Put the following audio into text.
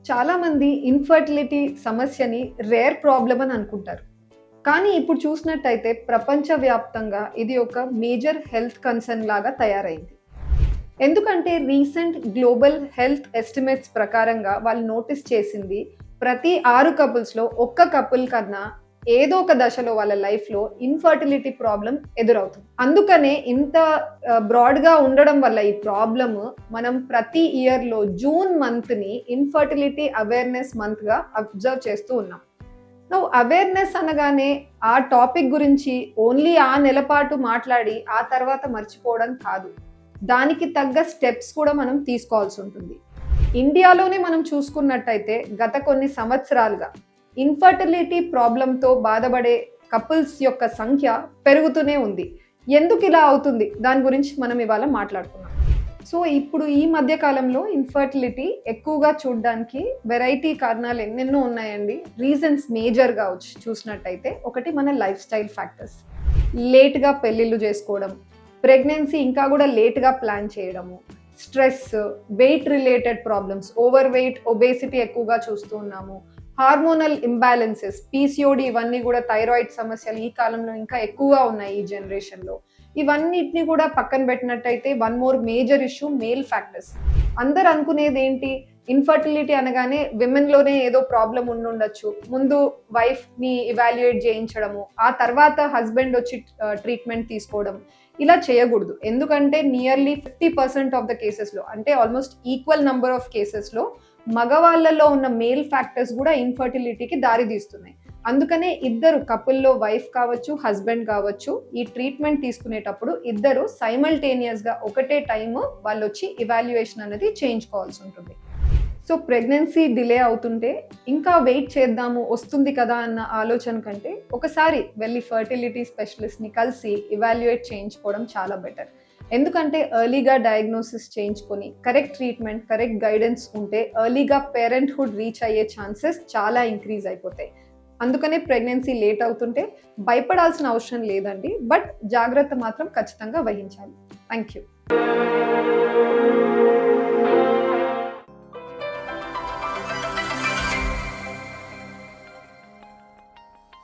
చాలా మంది ఇన్ఫర్టిలిటీ సమస్యని రేర్ ప్రాబ్లమ్ అని అనుకుంటారు. కానీ ఇప్పుడు చూసినట్టయితే ప్రపంచవ్యాప్తంగా ఇది ఒక మేజర్ హెల్త్ కన్సర్న్ లాగా తయారైంది. ఎందుకంటే రీసెంట్ గ్లోబల్ హెల్త్ ఎస్టిమేట్స్ ప్రకారంగా వాళ్ళు నోటీస్ చేసింది ప్రతి 6 కపుల్స్లో ఒక్క కపుల్ కన్నా ఏదో ఒక దశలో వాళ్ళ లైఫ్లో ఇన్ఫర్టిలిటీ ప్రాబ్లం ఎదురవుతుంది. అందుకనే ఇంత బ్రాడ్గా ఉండడం వల్ల ఈ ప్రాబ్లమ్ మనం ప్రతి ఇయర్లో జూన్ మంత్ని ఇన్ఫర్టిలిటీ అవేర్నెస్ మంత్గా అబ్జర్వ్ చేస్తూ ఉన్నాం. అవేర్నెస్ అనగానే ఆ టాపిక్ గురించి ఓన్లీ ఆ నెలపాటు మాట్లాడి ఆ తర్వాత మర్చిపోవడం కాదు. దానికి తగ్గ స్టెప్స్ కూడా మనం తీసుకోవాల్సి ఉంటుంది. ఇండియాలోనే మనం చూసుకున్నట్టయితే గత కొన్ని సంవత్సరాలుగా ఇన్ఫర్టిలిటీ ప్రాబ్లంతో బాధపడే కపుల్స్ యొక్క సంఖ్య పెరుగుతూనే ఉంది. ఎందుకు ఇలా అవుతుంది దాని గురించి మనం ఇవాళ మాట్లాడుకున్నాం. సో ఇప్పుడు ఈ మధ్య కాలంలో ఇన్ఫర్టిలిటీ ఎక్కువగా చూడడానికి వెరైటీ కారణాలు ఎన్నెన్నో ఉన్నాయండి. రీజన్స్ మేజర్గా చూసినట్టయితే ఒకటి మన లైఫ్ స్టైల్ ఫ్యాక్టర్స్, లేట్గా పెళ్ళిళ్ళు చేసుకోవడం, ప్రెగ్నెన్సీ ఇంకా కూడా లేట్గా ప్లాన్ చేయడము, stress, wait related problems, over weight, obesity ఎక్కువగా చూస్తూ ఉన్నాము, హార్మోనల్ ఇంబ్యాలెన్సెస్, పీసీఓడి, ఇవన్నీ కూడా థైరాయిడ్ సమస్యలు ఈ కాలంలో ఇంకా ఎక్కువగా ఉన్నాయి ఈ జనరేషన్లో. ఇవన్నిటిని కూడా పక్కన పెట్టినట్టయితే one more major issue male factors. అందరు అనుకునేది ఏంటి, ఇన్ఫర్టిలిటీ అనగానే విమెన్లోనే ఏదో ప్రాబ్లం ఉండుండొచ్చు, ముందు వైఫ్ని ఇవాల్యుయేట్ చేయించడము, ఆ తర్వాత హస్బెండ్ వచ్చి ట్రీట్మెంట్ తీసుకోవడం. ఇలా చేయకూడదు. ఎందుకంటే నియర్లీ 50% ఆఫ్ ద కేసెస్లో, అంటే ఆల్మోస్ట్ ఈక్వల్ నెంబర్ ఆఫ్ కేసెస్లో మగవాళ్ళలో ఉన్న మేల్ ఫ్యాక్టర్స్ కూడా ఇన్ఫర్టిలిటీకి దారి తీస్తున్నాయి. అందుకనే ఇద్దరు కపుల్లో, వైఫ్ కావచ్చు, హస్బెండ్ కావచ్చు, ఈ ట్రీట్మెంట్ తీసుకునేటప్పుడు ఇద్దరు సైమల్టేనియస్గా ఒకటే టైము వాళ్ళు వచ్చి ఇవాల్యుయేషన్ అనేది చేయించుకోవాల్సి ఉంటుంది. సో ప్రెగ్నెన్సీ డిలే అవుతుంటే ఇంకా వెయిట్ చేద్దాము, వస్తుంది కదా అన్న ఆలోచన కంటే ఒకసారి వెళ్ళి ఫర్టిలిటీ స్పెషలిస్ట్ని కలిసి ఇవాల్యుయేట్ చేయించుకోవడం చాలా బెటర్. ఎందుకంటే ఎర్లీగా డయాగ్నోసిస్ చేయించుకొని కరెక్ట్ ట్రీట్మెంట్, కరెక్ట్ గైడెన్స్ ఉంటే ఎర్లీగా పేరెంట్హుడ్ రీచ్ అయ్యే ఛాన్సెస్ చాలా ఇంక్రీజ్ అయిపోతాయి. అందుకనే ప్రెగ్నెన్సీ లేట్ అవుతుంటే భయపడాల్సిన అవసరం లేదండి, బట్ జాగ్రత్త మాత్రం ఖచ్చితంగా వహించాలి. Thank you.